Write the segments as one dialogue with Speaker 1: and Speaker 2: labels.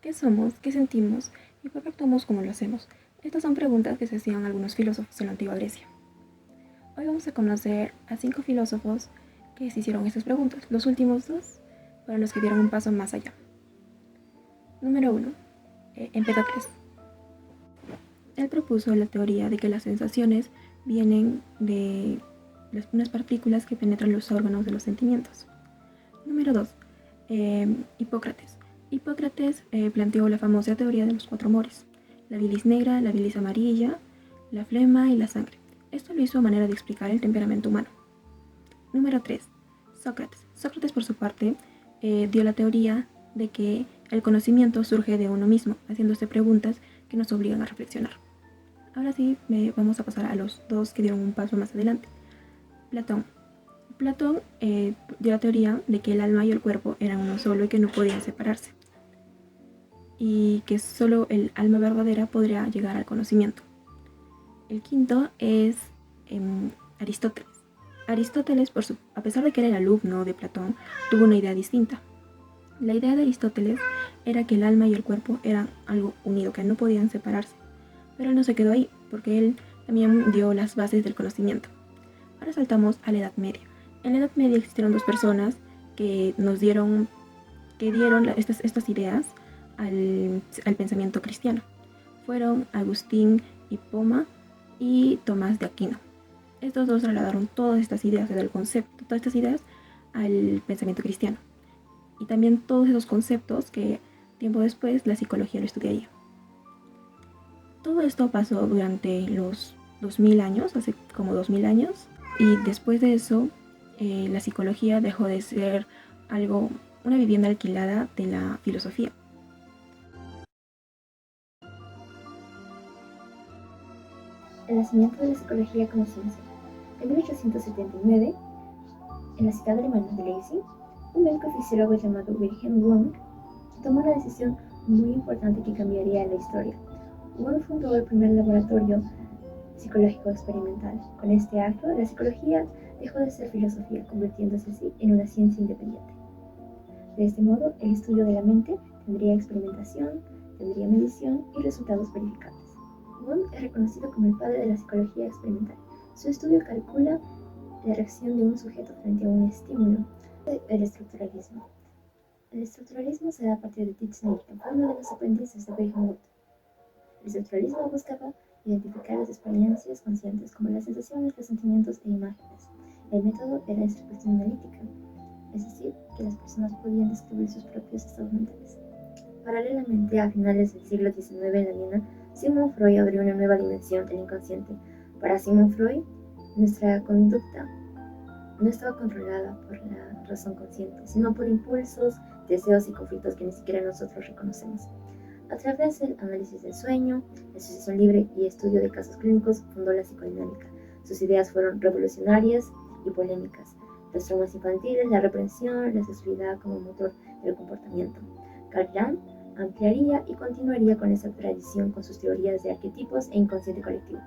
Speaker 1: ¿Qué somos? ¿Qué sentimos? ¿Y por qué actuamos como lo hacemos? Estas son preguntas que se hacían algunos filósofos en la antigua Grecia. Hoy vamos a conocer a 5 filósofos que se hicieron estas preguntas. Los últimos 2 fueron los que dieron un paso más allá. Número 1. Empédocles. Él propuso la teoría de que las sensaciones vienen de unas partículas que penetran los órganos de los sentimientos. Número 2. Hipócrates. Hipócrates planteó la famosa teoría de los 4 humores: la bilis negra, la bilis amarilla, la flema y la sangre. Esto lo hizo a manera de explicar el temperamento humano. Número 3. Sócrates. Sócrates, por su parte, dio la teoría de que el conocimiento surge de uno mismo, haciéndose preguntas que nos obligan a reflexionar. Ahora sí, vamos a pasar a los 2 que dieron un paso más adelante. Platón. Platón dio la teoría de que el alma y el cuerpo eran uno solo y que no podían separarse, y que solo el alma verdadera podría llegar al conocimiento. El quinto es Aristóteles. Aristóteles, a pesar de que era el alumno de Platón, tuvo una idea distinta. La idea de Aristóteles era que el alma y el cuerpo eran algo unido, que no podían separarse. Pero él no se quedó ahí, porque él también dio las bases del conocimiento. Ahora saltamos a la Edad Media. En la Edad Media existieron 2 personas que dieron estas ideas al pensamiento cristiano. Fueron Agustín Hipona y Tomás de Aquino. Estos 2 trasladaron todas estas ideas del concepto, todas estas ideas al pensamiento cristiano. Y también todos esos conceptos que tiempo después la psicología lo estudiaría. Todo esto pasó durante los 2000 años, hace como 2000 años, y después de eso la psicología dejó de ser una vivienda alquilada de la filosofía.
Speaker 2: El nacimiento de la psicología como ciencia. En 1879, en la ciudad alemana de Leipzig, un médico fisiólogo llamado Wilhelm Wundt tomó una decisión muy importante que cambiaría la historia. Wundt fundó el primer laboratorio psicológico experimental. Con este acto, la psicología dejó de ser filosofía, convirtiéndose así en una ciencia independiente. De este modo, el estudio de la mente tendría experimentación, tendría medición y resultados verificables. Wundt es reconocido como el padre de la psicología experimental. Su estudio calcula la reacción de un sujeto frente a un estímulo. El estructuralismo. El estructuralismo se da a partir de Titchener, que fue uno de los aprendices de Wilhelm Wundt. El estructuralismo buscaba identificar las experiencias conscientes como las sensaciones, los sentimientos e imágenes. El método era la expresión analítica, es decir, que las personas podían describir sus propios estados mentales. Paralelamente, a finales del siglo XIX en la Viena, Sigmund Freud abrió una nueva dimensión del inconsciente. Para Sigmund Freud, nuestra conducta no estaba controlada por la razón consciente, sino por impulsos, deseos y conflictos que ni siquiera nosotros reconocemos. A través del análisis del sueño, la asociación libre y estudio de casos clínicos, fundó la psicodinámica. Sus ideas fueron revolucionarias y polémicas. Los traumas infantiles, la reprensión, la sexualidad como motor del comportamiento. Carl Jung ampliaría y continuaría con esta tradición con sus teorías de arquetipos e inconsciente colectivo.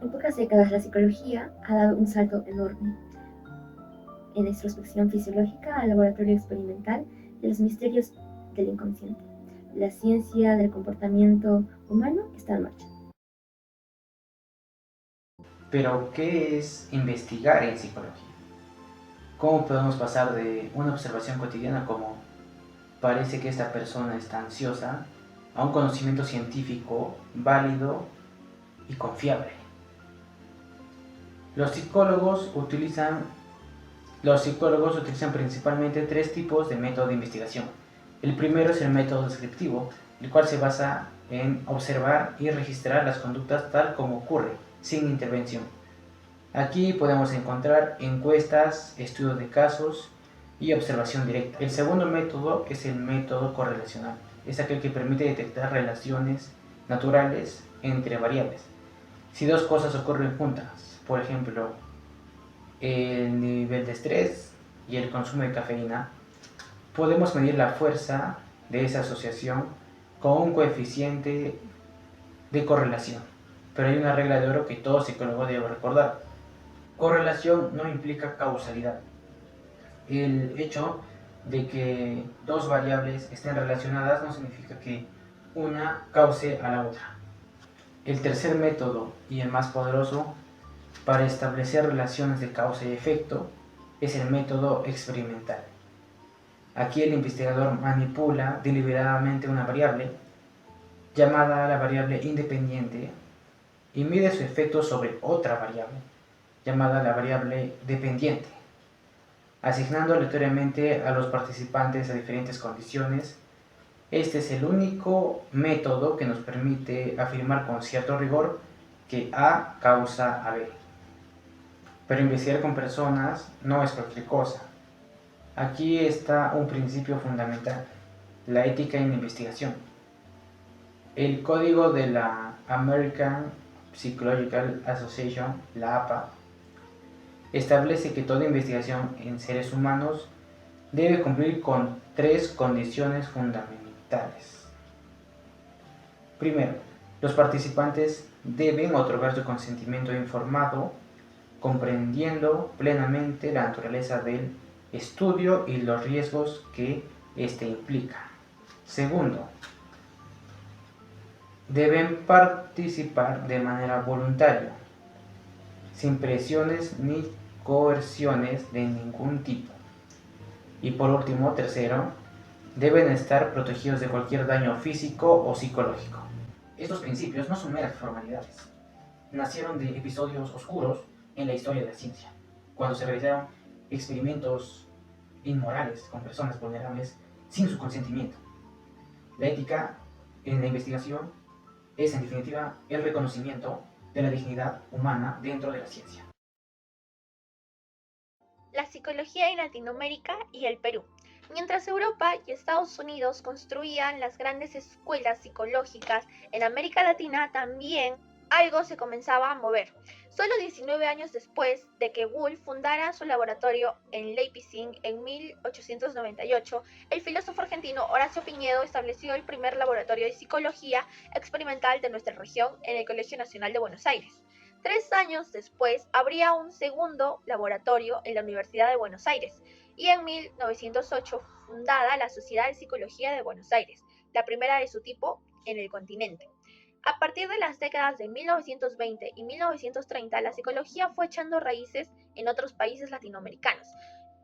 Speaker 2: En pocas décadas, la psicología ha dado un salto enorme en la introspección fisiológica al laboratorio experimental de los misterios del inconsciente. La ciencia del comportamiento humano está en marcha.
Speaker 3: Pero, ¿qué es investigar en psicología? ¿Cómo podemos pasar de una observación cotidiana como parece que esta persona está ansiosa a un conocimiento científico válido y confiable? Los psicólogos utilizan principalmente 3 tipos de método de investigación. El primero es el método descriptivo, el cual se basa en observar y registrar las conductas tal como ocurre, sin intervención. Aquí podemos encontrar encuestas, estudios de casos y observación directa. El segundo método es el método correlacional. Es aquel que permite detectar relaciones naturales entre variables. Si 2 cosas ocurren juntas, por ejemplo, el nivel de estrés y el consumo de cafeína, podemos medir la fuerza de esa asociación con un coeficiente de correlación. Pero hay una regla de oro que todo psicólogo debe recordar. Correlación no implica causalidad. El hecho de que 2 variables estén relacionadas no significa que una cause a la otra. El tercer método, y el más poderoso, para establecer relaciones de causa y efecto, es el método experimental. Aquí el investigador manipula deliberadamente una variable, llamada la variable independiente, y mide su efecto sobre otra variable, llamada la variable dependiente, asignando aleatoriamente a los participantes a diferentes condiciones. Este es el único método que nos permite afirmar con cierto rigor que A causa a B. Pero investigar con personas no es cualquier cosa. Aquí está un principio fundamental, la ética en la investigación. El código de la American Psychological Association, la APA, establece que toda investigación en seres humanos debe cumplir con 3 condiciones fundamentales. Primero, los participantes deben otorgar su consentimiento informado, comprendiendo plenamente la naturaleza del estudio y los riesgos que éste implica. Segundo, deben participar de manera voluntaria, sin presiones ni coerciones de ningún tipo. Y por último, tercero, deben estar protegidos de cualquier daño físico o psicológico. Estos principios no son meras formalidades. Nacieron de episodios oscuros en la historia de la ciencia, cuando se realizaron experimentos inmorales con personas vulnerables sin su consentimiento. La ética en la investigación es, en definitiva, el reconocimiento de la dignidad humana dentro de la ciencia.
Speaker 4: La psicología en Latinoamérica y el Perú. Mientras Europa y Estados Unidos construían las grandes escuelas psicológicas, en América Latina también algo se comenzaba a mover. Solo 19 años después de que Wulff fundara su laboratorio en Leipzig en 1898, el filósofo argentino Horacio Piñedo estableció el primer laboratorio de psicología experimental de nuestra región en el Colegio Nacional de Buenos Aires. 3 años después habría un segundo laboratorio en la Universidad de Buenos Aires y en 1908 fundada la Sociedad de Psicología de Buenos Aires, la primera de su tipo en el continente. A partir de las décadas de 1920 y 1930, la psicología fue echando raíces en otros países latinoamericanos.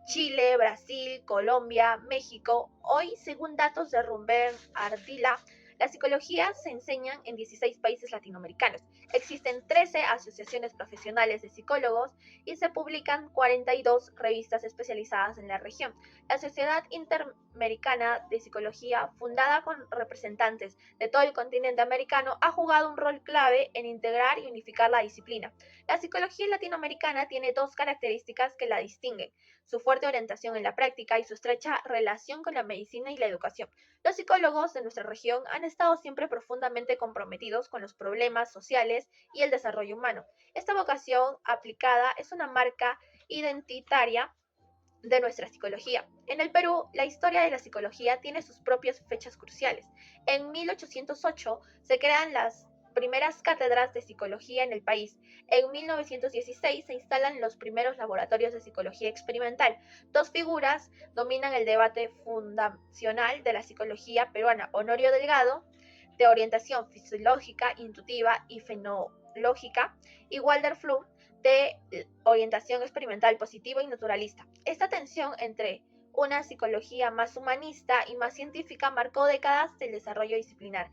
Speaker 4: Chile, Brasil, Colombia, México. Hoy, según datos de Rumber Ardila, la psicología se enseña en 16 países latinoamericanos. Existen 13 asociaciones profesionales de psicólogos y se publican 42 revistas especializadas en la región. La Sociedad Interamericana de Psicología, fundada con representantes de todo el continente americano, ha jugado un rol clave en integrar y unificar la disciplina. La psicología latinoamericana tiene 2 características que la distinguen: su fuerte orientación en la práctica y su estrecha relación con la medicina y la educación. Los psicólogos de nuestra región han estado siempre profundamente comprometidos con los problemas sociales y el desarrollo humano. Esta vocación aplicada es una marca identitaria de nuestra psicología. En el Perú, la historia de la psicología tiene sus propias fechas cruciales. En 1808 se crean las primeras cátedras de psicología en el país. En 1916 se instalan los primeros laboratorios de psicología experimental. 2 figuras dominan el debate fundacional de la psicología peruana: Honorio Delgado, de orientación fisiológica, intuitiva y fenológica, y Walter Fluch, de orientación experimental positiva y naturalista. Esta tensión entre una psicología más humanista y más científica marcó décadas del desarrollo disciplinar.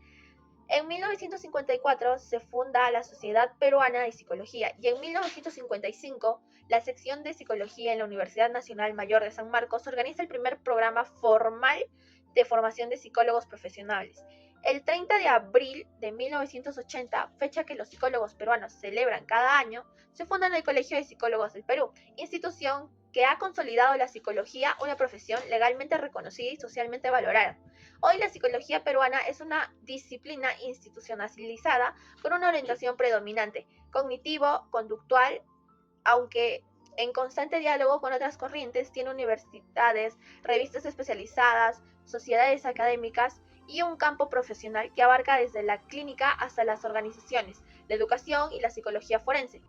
Speaker 4: En 1954 se funda la Sociedad Peruana de Psicología y en 1955 la sección de Psicología en la Universidad Nacional Mayor de San Marcos organiza el primer programa formal de formación de psicólogos profesionales. El 30 de abril de 1980, fecha que los psicólogos peruanos celebran cada año, se funda el Colegio de Psicólogos del Perú, institución que ha consolidado la psicología, una profesión legalmente reconocida y socialmente valorada. Hoy la psicología peruana es una disciplina institucionalizada con una orientación predominante cognitivo-conductual, aunque en constante diálogo con otras corrientes. Tiene universidades, revistas especializadas, sociedades académicas y un campo profesional que abarca desde la clínica hasta las organizaciones, la educación y la psicología forense.